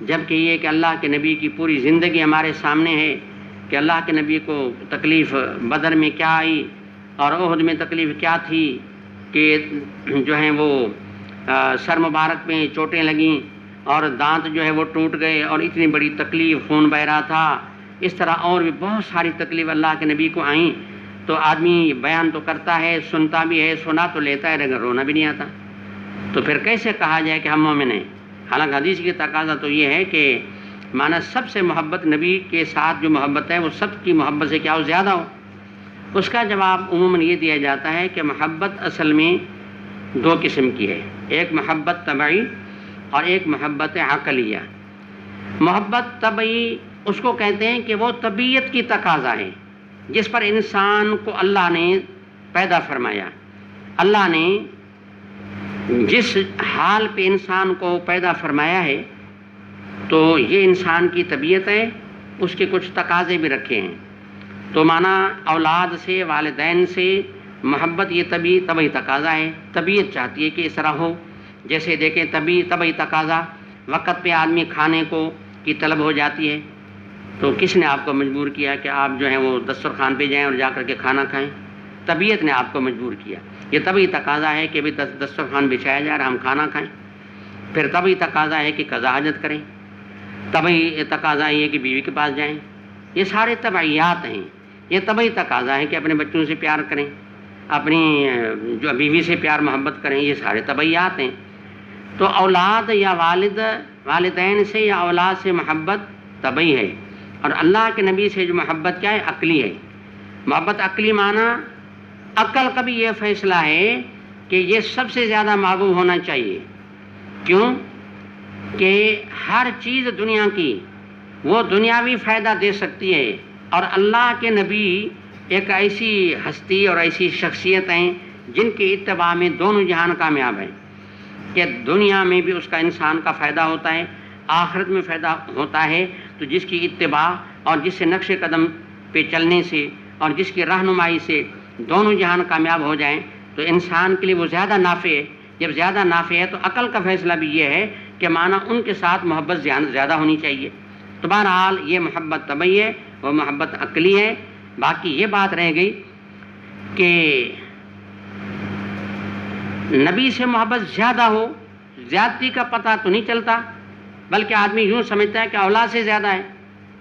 جبکہ یہ کہ اللہ کے نبی کی پوری زندگی ہمارے سامنے ہے کہ اللہ کے نبی کو تکلیف بدر میں کیا آئی اور احد میں تکلیف کیا تھی کہ جو ہیں وہ سر مبارک میں چوٹیں لگیں اور دانت جو ہے وہ ٹوٹ گئے اور اتنی بڑی تکلیف، خون بہ رہا تھا، اس طرح اور بھی بہت ساری تکلیف اللہ کے نبی کو آئیں۔ تو آدمی بیان تو کرتا ہے، سنتا بھی ہے، سنا تو لیتا ہے، لیکن رونا بھی نہیں آتا، تو پھر کیسے کہا جائے کہ ہم مومن ہیں؟ حالانکہ حدیث کی تقاضا تو یہ ہے کہ مانا سب سے محبت نبی کے ساتھ جو محبت ہے وہ سب کی محبت سے کیا ہو، زیادہ ہو۔ اس کا جواب عموماً یہ دیا جاتا ہے کہ محبت اصل میں دو قسم کی ہے، ایک محبت طبعی اور ایک محبت عقلیہ۔ محبت طبعی اس کو کہتے ہیں کہ وہ طبیعت کی تقاضا ہے، جس پر انسان کو اللہ نے پیدا فرمایا، اللہ نے جس حال پہ انسان کو پیدا فرمایا ہے تو یہ انسان کی طبیعت ہے، اس کے کچھ تقاضے بھی رکھے ہیں۔ تو مانا اولاد سے، والدین سے محبت یہ طبعی تقاضا ہے، طبیعت چاہتی ہے کہ اس طرح ہو۔ جیسے دیکھیں طبعی تقاضا، وقت پہ آدمی کھانے کو کی طلب ہو جاتی ہے، تو کس نے آپ کو مجبور کیا کہ آپ جو ہیں وہ دسترخوان پہ جائیں اور جا کر کے کھانا کھائیں؟ طبیعت نے آپ کو مجبور کیا۔ یہ طبعی تقاضا ہے کہ بھی دسترخوان بچھایا جائے اور ہم کھانا کھائیں۔ پھر طبعی تقاضا ہے کہ قضا حاجت کریں، طبعی تقاضا یہ ہے کہ بیوی کے پاس جائیں۔ یہ سارے طبعیات ہیں۔ یہ طبعی تقاضا ہے کہ اپنے بچوں سے پیار کریں، اپنی جو بیوی سے پیار محبت کریں، یہ سارے طبعیات ہیں۔ تو اولاد یا والدین سے یا اولاد سے محبت طبعی ہے، اور اللہ کے نبی سے جو محبت کیا ہے، عقلی ہے۔ محبت عقلی معنی عقل کا بھی یہ فیصلہ ہے کہ یہ سب سے زیادہ محبوب ہونا چاہیے۔ کیوں؟ کہ ہر چیز دنیا کی وہ دنیاوی فائدہ دے سکتی ہے، اور اللہ کے نبی ایک ایسی ہستی اور ایسی شخصیت ہیں جن کی اتباع میں دونوں جہان کامیاب ہیں، کہ دنیا میں بھی اس کا انسان کا فائدہ ہوتا ہے، آخرت میں فائدہ ہوتا ہے۔ تو جس کی اتباع اور جس سے نقش قدم پہ چلنے سے اور جس کی رہنمائی سے دونوں جہان کامیاب ہو جائیں تو انسان کے لیے وہ زیادہ نافع ہے۔ جب زیادہ نافع ہے تو عقل کا فیصلہ بھی یہ ہے کہ مانا ان کے ساتھ محبت زیادہ ہونی چاہیے۔ تو بہرحال یہ محبت طبعی ہے، وہ محبت عقلی ہے۔ باقی یہ بات رہ گئی کہ نبی سے محبت زیادہ ہو، زیادتی کا پتہ تو نہیں چلتا، بلکہ آدمی یوں سمجھتا ہے کہ اولاد سے زیادہ ہے۔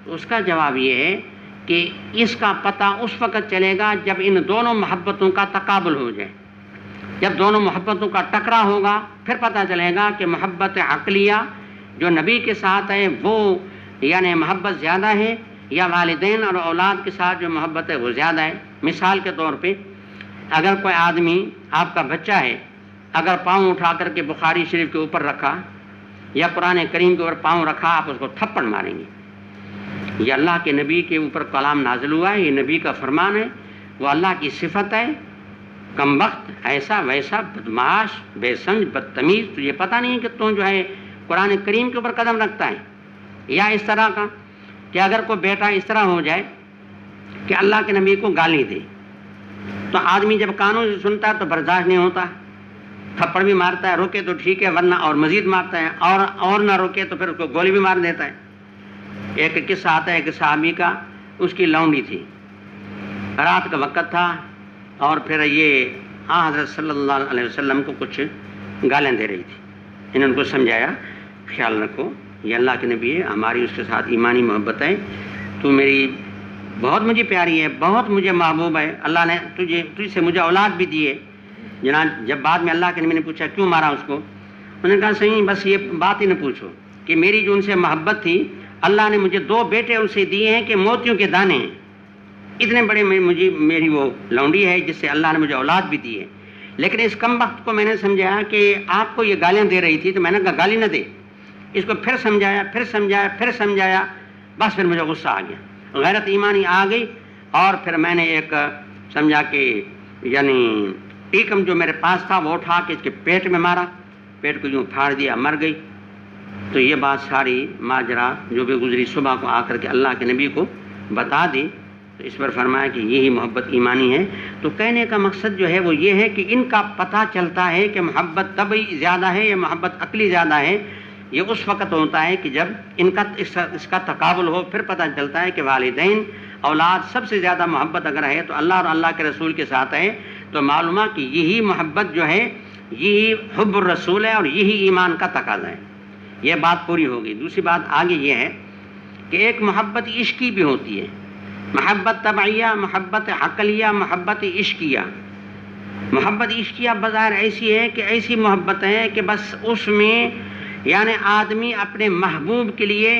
تو اس کا جواب یہ ہے کہ اس کا پتہ اس وقت چلے گا جب ان دونوں محبتوں کا تقابل ہو جائے، جب دونوں محبتوں کا ٹکرا ہوگا، پھر پتہ چلے گا کہ محبت عقلیہ جو نبی کے ساتھ ہے وہ یعنی محبت زیادہ ہے، یا والدین اور اولاد کے ساتھ جو محبت ہے وہ زیادہ ہے۔ مثال کے طور پہ اگر کوئی آدمی، آپ کا بچہ ہے، اگر پاؤں اٹھا کر کے بخاری شریف کے اوپر رکھا یا قرآن کریم کے اوپر پاؤں رکھا، آپ اس کو تھپڑ ماریں گے۔ یہ اللہ کے نبی کے اوپر کلام نازل ہوا ہے، یہ نبی کا فرمان ہے، وہ اللہ کی صفت ہے۔ کم وقت، ایسا ویسا، بدمعاش، بے سمجھ، بدتمیز، تجھے پتہ نہیں کہ تو جو ہے قرآن کریم کے اوپر قدم رکھتا ہے۔ یا اس طرح کا کہ اگر کوئی بیٹا اس طرح ہو جائے کہ اللہ کے نبی کو گالی دے، تو آدمی جب کانوں سے سنتا ہے تو برداشت نہیں ہوتا، تھپڑ بھی مارتا ہے، روکے تو ٹھیک ہے ورنہ اور مزید مارتا ہے، اور نہ روکے تو پھر اس کو گولی بھی مار دیتا ہے۔ ایک قصہ آتا ہے ایک صحابی کا، اس کی لونڈی تھی، رات کا وقت تھا، اور پھر یہ حضرت صلی اللہ علیہ وسلم کو کچھ گالیں دے رہی تھی۔ انہوں نے کو سمجھایا، خیال رکھو یہ اللہ کے نبی ہے، ہماری اس کے ساتھ ایمانی محبت ہے، تو میری بہت مجھے پیاری ہے، بہت مجھے محبوب ہے، اللہ نے تجھ سے مجھے اولاد بھی دی ہے۔ جب بعد میں اللہ کے نبی نے پوچھا کیوں مارا اس کو، انہوں نے کہا صحیح، بس یہ بات ہی نہ پوچھو کہ میری جو ان سے محبت تھی، اللہ نے مجھے 2 بیٹے ان سے دیے ہیں کہ موتیوں کے دانے ہیں، اتنے بڑے میری وہ لونڈی ہے جس سے اللہ نے مجھے اولاد بھی دی ہے۔ لیکن اس کم وقت کو میں نے سمجھایا کہ آپ کو یہ گالیاں دے رہی تھی، تو میں نے کہا گالی نہ دے، اس کو پھر سمجھایا، بس پھر مجھے غصہ آ گیا، غیرت ایمانی آ گئی، اور پھر میں نے ایک سمجھا کہ یعنی ٹیکم جو میرے پاس تھا وہ اٹھا کے اس کے پیٹ میں مارا، پیٹ کو یوں پھاڑ دیا، مر گئی۔ تو یہ بات ساری ماجرا جو بھی گزری صبح کو آ کر کے اللہ کے نبی کو بتا دی، تو اس پر فرمایا کہ یہی محبت ایمانی ہے۔ تو کہنے کا مقصد جو ہے وہ یہ ہے کہ ان کا پتہ چلتا ہے کہ محبت طبعی زیادہ ہے یا محبت عقلی زیادہ ہے، یہ اس وقت ہوتا ہے کہ جب اس کا تقابل ہو، پھر پتہ چلتا ہے کہ والدین اولاد سب سے زیادہ محبت اگر ہے تو اللہ اور اللہ کے رسول کے ساتھ ہے، تو معلوم ہے کہ یہی محبت جو ہے یہی حب الرسول ہے اور یہی ایمان کا تقاضا ہے. یہ بات پوری ہوگی. دوسری بات آگے یہ ہے کہ ایک محبت عشقی بھی ہوتی ہے، محبت طبعیہ، محبت عقلیہ، محبت عشقیہ. محبت عشقیہ بظاہر ایسی ہے کہ ایسی محبت ہے کہ بس اس میں یعنی آدمی اپنے محبوب کے لیے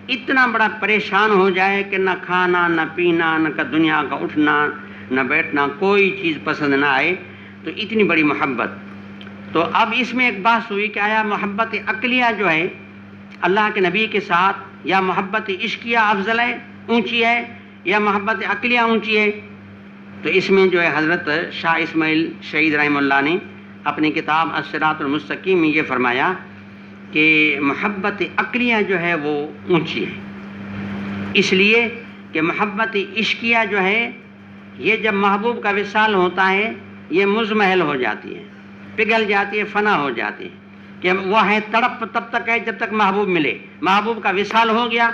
اتنا بڑا پریشان ہو جائے کہ نہ کھانا نہ پینا نہ دنیا کا اٹھنا نہ بیٹھنا کوئی چیز پسند نہ آئے، تو اتنی بڑی محبت. تو اب اس میں ایک بات ہوئی کہ آیا محبت عقلیہ جو ہے اللہ کے نبی کے ساتھ، یا محبت عشقیہ افضل ہے، اونچی ہے، یا محبت عقلیہ اونچی ہے؟ تو اس میں جو ہے حضرت شاہ اسماعیل شہید رحمہ اللہ نے اپنی کتاب الصراط المستقیم میں یہ فرمایا کہ محبت عقلیہ جو ہے وہ اونچی ہے، اس لیے کہ محبت عشقیہ جو ہے یہ جب محبوب کا وصال ہوتا ہے یہ مزمحل ہو جاتی ہے، پگھل جاتی ہے، فنا ہو جاتی ہے، کہ وہ ہے تڑپ تب تک ہے جب تک محبوب ملے. محبوب کا وصال ہو گیا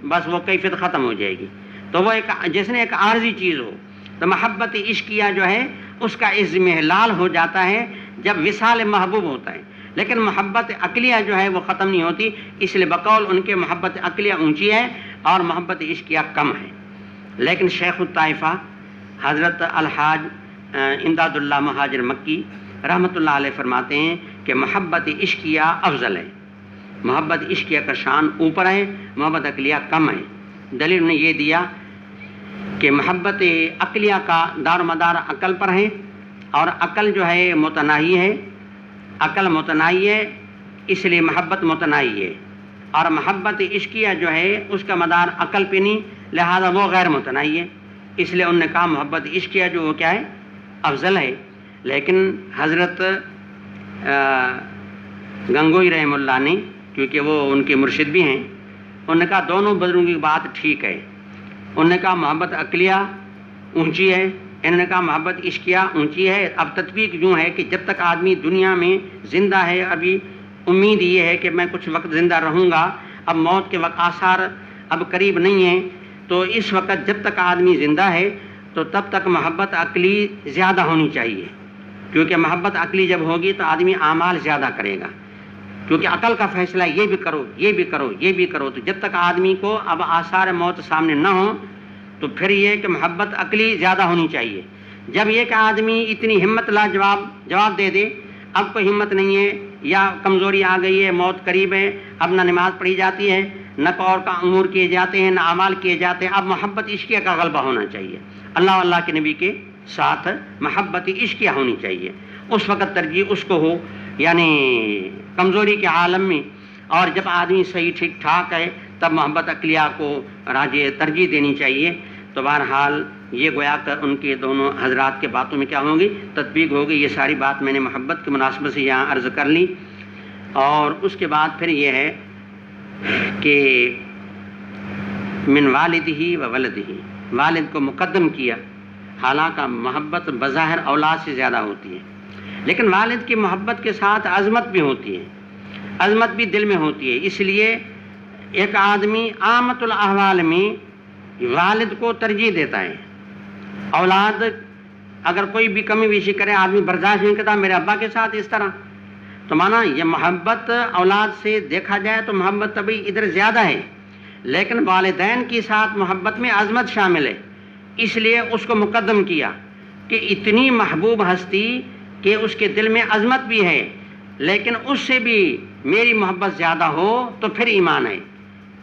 بس وہ کیفیت ختم ہو جائے گی. تو وہ ایک جس نے ایک عارضی چیز ہو، تو محبت عشقیہ جو ہے اس کا اضمحلال ہو جاتا ہے جب وصال محبوب ہوتا ہے. لیکن محبت عقلیہ جو ہے وہ ختم نہیں ہوتی، اس لیے بقول ان کے محبت عقلیہ اونچی ہے اور محبت عشقیہ کم ہے. لیکن شیخ الطائفہ حضرت الحاج امداد اللہ مہاجر مکی رحمۃ اللہ علیہ فرماتے ہیں کہ محبت عشقیہ افضل ہے، محبت عشقیہ کا شان اوپر ہے، محبت عقلیہ کم ہے. دلیل نے یہ دیا کہ محبت عقلیہ کا دار و مدار عقل پر ہے، اور عقل جو ہے متناہی ہے، عقل متناہی ہے اس لیے محبت متناہی ہے، اور محبت عشقیہ جو ہے اس کا مدار عقل پہ نہیں، لہذا وہ غیر متناہی ہے. اس لیے انہوں نے کہا محبت عشقیہ جو وہ کیا ہے افضل ہے. لیکن حضرت گنگوئی رحمہ اللہ نے، کیونکہ وہ ان کے مرشد بھی ہیں، انہوں نے کہا دونوں بزرگوں کی بات ٹھیک ہے. انہوں نے کہا محبت عقلیہ اونچی ہے، انہوں نے کہا محبت عشقیہ اونچی ہے. اب تطبیق یوں ہے کہ جب تک آدمی دنیا میں زندہ ہے، ابھی امید یہ ہے کہ میں کچھ وقت زندہ رہوں گا، اب موت کے وقت آثار اب قریب نہیں ہیں، تو اس وقت جب تک آدمی زندہ ہے تو تب تک محبت عقلی زیادہ ہونی چاہیے، کیونکہ محبت عقلی جب ہوگی تو آدمی اعمال زیادہ کرے گا، کیونکہ عقل کا فیصلہ یہ بھی کرو یہ بھی کرو یہ بھی کرو. تو جب تک آدمی کو اب آثار موت سامنے نہ ہو تو پھر یہ کہ محبت عقلی زیادہ ہونی چاہیے. جب یہ کہ آدمی اتنی ہمت لا جواب دے دے اب کوئی ہمت نہیں ہے، یا کمزوری آ گئی ہے، موت قریب ہے، اب نہ نماز پڑھی جاتی ہے، نہ اور کا امور کیے جاتے ہیں، نہ اعمال کیے جاتے ہیں، اب محبت عشقیہ کا غلبہ ہونا چاہیے. اللہ اللہ کے نبی کے ساتھ محبت عشقیہ ہونی چاہیے. اس وقت ترجیح اس کو ہو یعنی کمزوری کے عالم میں، اور جب آدمی صحیح ٹھیک ٹھاک ہے تب محبت عقلیہ کو راجع ترجیح دینی چاہیے. تو بہرحال یہ گویا کہ ان کے دونوں حضرات کے باتوں میں کیا ہوگی تطبیق ہوگی. یہ ساری بات میں نے محبت کی مناسبت سے یہاں عرض کر لی. اور اس کے بعد پھر یہ ہے کہ من والدہ و ولدہ، والد کو مقدم کیا، حالانکہ محبت بظاہر اولاد سے زیادہ ہوتی ہے، لیکن والد کی محبت کے ساتھ عظمت بھی ہوتی ہے، عظمت بھی دل میں ہوتی ہے. اس لیے ایک آدمی عامت الاحوال میں والد کو ترجیح دیتا ہے. اولاد اگر کوئی بھی کمی بیشی کرے آدمی برداشت نہیں کرتا، میرے ابا کے ساتھ اس طرح، تو مانا یہ محبت اولاد سے دیکھا جائے تو محبت طبعی ادھر زیادہ ہے، لیکن والدین کے ساتھ محبت میں عظمت شامل ہے. اس لیے اس کو مقدم کیا کہ اتنی محبوب ہستی کہ اس کے دل میں عظمت بھی ہے، لیکن اس سے بھی میری محبت زیادہ ہو تو پھر ایمان ہے،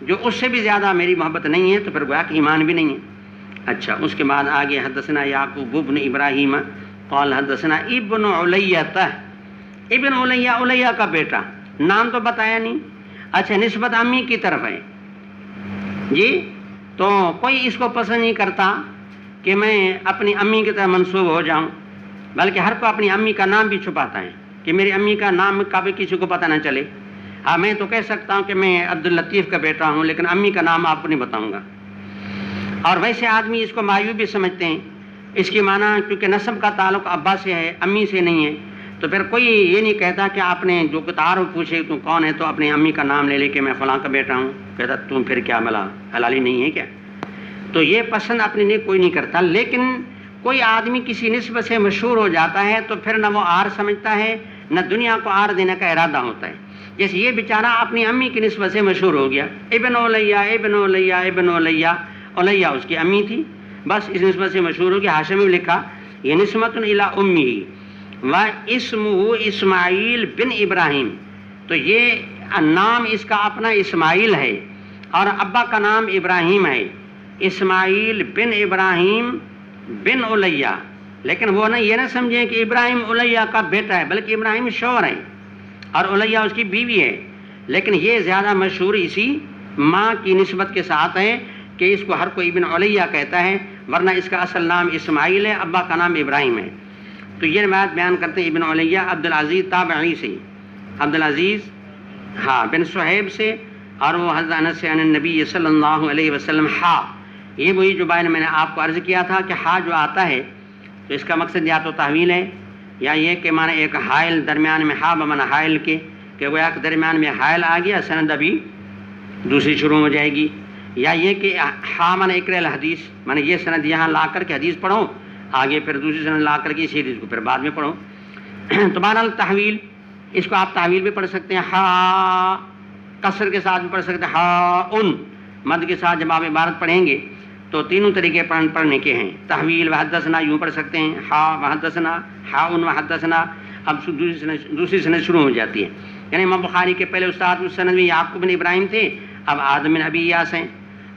جو اس سے بھی زیادہ میری محبت نہیں ہے تو پھر گویا کہ ایمان بھی نہیں ہے. اچھا، اس کے بعد آگے حدثنا یعقوب ابن ابراہیم قال حدثنا ابن علیہ، ابن علیہ علیہ کا بیٹا، نام تو بتایا نہیں. اچھا، نسبت امی کی طرف ہے جی. تو کوئی اس کو پسند نہیں کرتا کہ میں اپنی امی کی طرح منسوب ہو جاؤں، بلکہ ہر کو اپنی امی کا نام بھی چھپاتا ہے کہ میری امی کا نام کبھی کسی کو پتہ نہ چلے. ہاں، میں تو کہہ سکتا ہوں کہ میں عبداللطیف کا بیٹا ہوں، لیکن امی کا نام آپ کو نہیں بتاؤں گا. اور ویسے آدمی اس کو معیوب بھی سمجھتے ہیں، اس کی معنی کیونکہ نسب کا تعلق ابا سے ہے، امی سے نہیں ہے، تو پھر کوئی یہ نہیں کہتا کہ آپ نے جو تعارف پوچھے تو کون ہے تو اپنی امی کا نام لے لے کہ میں فلاں کا بیٹا ہوں، کہتا تم پھر کیا ملا حلالی نہیں ہے کیا؟ تو یہ پسند اپنے لیے کوئی نہیں کرتا. لیکن کوئی آدمی کسی نسبت سے مشہور ہو جاتا ہے تو پھر نہ وہ آر سمجھتا ہے نہ دنیا کو آر دینے کا ارادہ ہوتا ہے. جیسے یہ بیچارہ اپنی امی کی نسبت سے مشہور ہو گیا، ابن اولیہ ابن اولیہ ابن اولیہ، اولیہ اس کی امی تھی، بس اس نسبت سے مشہور ہو گیا. حاشیے میں لکھا یہ نسبت الی امہ و اسمہ اسماعیل بن ابراہیم، تو یہ نام اس کا اپنا اسماعیل ہے اور ابا کا نام ابراہیم ہے، اسماعیل بن ابراہیم بن اولیہ. لیکن وہ یہ نہ سمجھیں کہ ابراہیم اولیہ کا بیٹا ہے، بلکہ ابراہیم شوہر ہے اور اولیہ اس کی بیوی ہے. لیکن یہ زیادہ مشہور اسی ماں کی نسبت کے ساتھ ہے کہ اس کو ہر کوئی ابن اولیہ کہتا ہے، ورنہ اس کا اصل نام اسماعیل ہے، ابا کا نام ابراہیم ہے. تو یہ روایت بیان کرتے ہیں ابن اولیہ عبدالعزیز تابعی سے، عبدالعزیز بن صہیب سے، اور وہ حضرت انس سے عن النبی صلی اللہ علیہ وسلم یہ وہی جو میں نے آپ کو عرض کیا تھا کہ جو آتا ہے تو اس کا مقصد یا تو تحویل ہے یا یہ کہ معنی ایک حائل درمیان میں بمعنی حائل کے کہ وہ ایک درمیان میں حائل آ گیا، سند ابھی دوسری شروع ہو جائے گی، یا یہ کہ معنی اقرأ الحدیث معنی یہ سند یہاں لا کر کے حدیث پڑھو، آگے پھر دوسری سند لا کر کے اسی حدیث کو پھر بعد میں پڑھو. تو بہرحال تحویل، اس کو آپ تحویل بھی پڑھ سکتے ہیں، کسر کے ساتھ بھی پڑھ سکتے ہیں، مد کے ساتھ جب آپ عبارت پڑھیں گے تو تینوں طریقے پڑھنے کے ہیں. تحویل وحدثنا یوں پڑھ سکتے ہیں، وحدثنا وحدثنا، اب دوسری سند شروع ہو جاتی ہے. یعنی امام بخاری کے پہلے استاد اس سند میں یعقوب بن ابراہیم تھے، اب آدم بن ابی ایاس ہیں.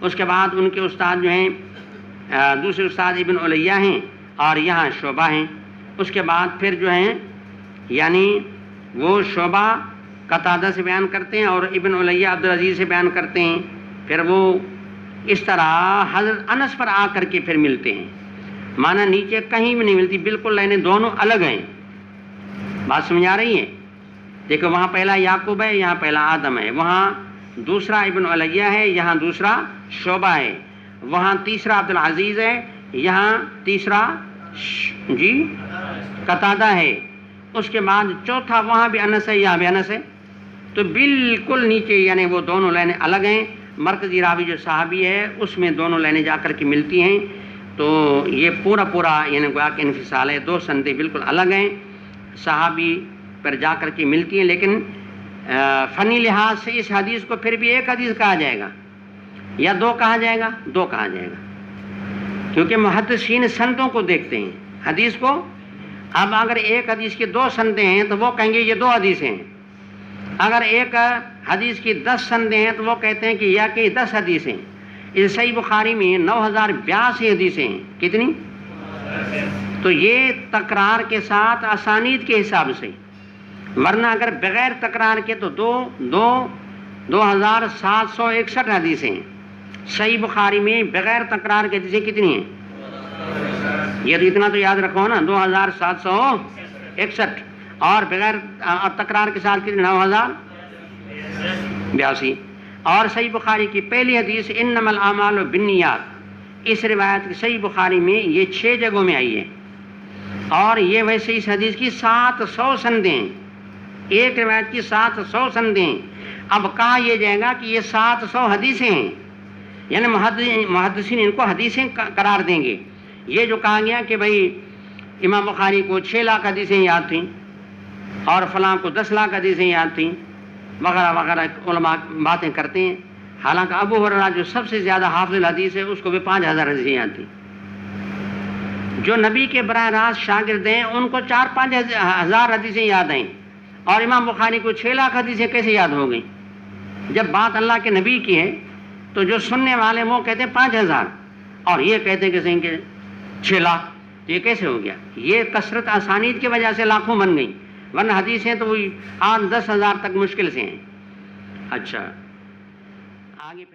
اس کے بعد ان کے استاد جو ہیں دوسرے استاد ابن اولیہ ہیں اور یہاں شعبہ ہیں. اس کے بعد پھر جو ہیں یعنی وہ شعبہ قتادہ سے بیان کرتے ہیں اور ابن اولیہ عبدالعزیز سے بیان کرتے ہیں. پھر وہ اس طرح حضرت انس پر آ کر کے پھر ملتے ہیں، معنی نیچے کہیں بھی نہیں ملتی، بالکل لائنیں دونوں الگ ہیں. بات سمجھ آ رہی ہے؟ دیکھو وہاں پہلا یعقوب ہے، یہاں پہلا آدم ہے، وہاں دوسرا ابن اولیہ ہے، یہاں دوسرا شعبہ ہے، وہاں تیسرا عبدالعزیز ہے، یہاں تیسرا قتادہ ہے. اس کے بعد چوتھا وہاں بھی انس ہے، یہاں بھی انس ہے. تو بالکل نیچے یعنی وہ دونوں لائنیں الگ ہیں. مرکزی راوی جو صحابی ہے اس میں دونوں لائنیں جا کر کے ملتی ہیں. تو یہ پورا یعنی گویا کہ انفصال ہے، دو سندیں بالکل الگ ہیں، صحابی پر جا کر کے ملتی ہیں. لیکن فنی لحاظ سے اس حدیث کو پھر بھی ایک حدیث کہا جائے گا یا دو کہا جائے گا؟ دو کہا جائے گا، کیونکہ محدثین سندوں کو دیکھتے ہیں حدیث کو. اب اگر ایک حدیث کی دو سندیں ہیں تو وہ کہیں گے یہ دو حدیثیں ہیں. اگر ایک حدیث کی 10 سندیں ہیں تو وہ کہتے ہیں کہ یا کہ 10 حدیثیں. اس صحیح بخاری میں 9082 حدیثیں ہیں. کتنی؟ تو یہ تکرار کے ساتھ اسانید کے حساب سے، ورنہ اگر بغیر تکرار کے تو 2761 حدیثیں ہیں. صحیح بخاری میں بغیر تکرار کے حدیثیں کتنی ہیں؟ یہ تو اتنا تو یاد رکھو نا، 2761، اور بغیر تکرار کے ساتھ کتنی؟ 9082. اور صحیح بخاری کی پہلی حدیث انما الاعمال بالنیات، اس روایت کی صحیح بخاری میں یہ 6 جگہوں میں آئی ہے. اور یہ ویسے اس حدیث کی 700 سندیں، ایک روایت کی 700 سندیں. اب کہا یہ جائے گا کہ یہ 700 حدیثیں ہیں، یعنی محدثین ان کو حدیثیں قرار دیں گے. یہ جو کہا گیا کہ بھئی امام بخاری کو 6 لاکھ حدیثیں یاد تھیں اور فلاں کو 10 لاکھ حدیثیں یاد تھیں وغیرہ وغیرہ، علماء باتیں کرتے ہیں. حالانکہ ابو ہریرہ جو سب سے زیادہ حافظ الحدیث ہے اس کو بھی 5000 حدیثیں یاد تھیں. جو نبی کے براہ راست شاگرد ہیں ان کو 4-5 ہزار حدیثیں یاد ہیں، اور امام بخاری کو 6 لاکھ حدیثیں کیسے یاد ہو گئیں؟ جب بات اللہ کے نبی کی ہے تو جو سننے والے وہ کہتے ہیں 5000 اور یہ کہتے ہیں کہ 6 لاکھ. تو یہ کیسے ہو گیا؟ یہ کثرت اسانید کی وجہ سے لاکھوں بن گئی، ورنہ حدیثیں تو وہی 8-10 ہزار تک مشکل سے ہیں. اچھا آگے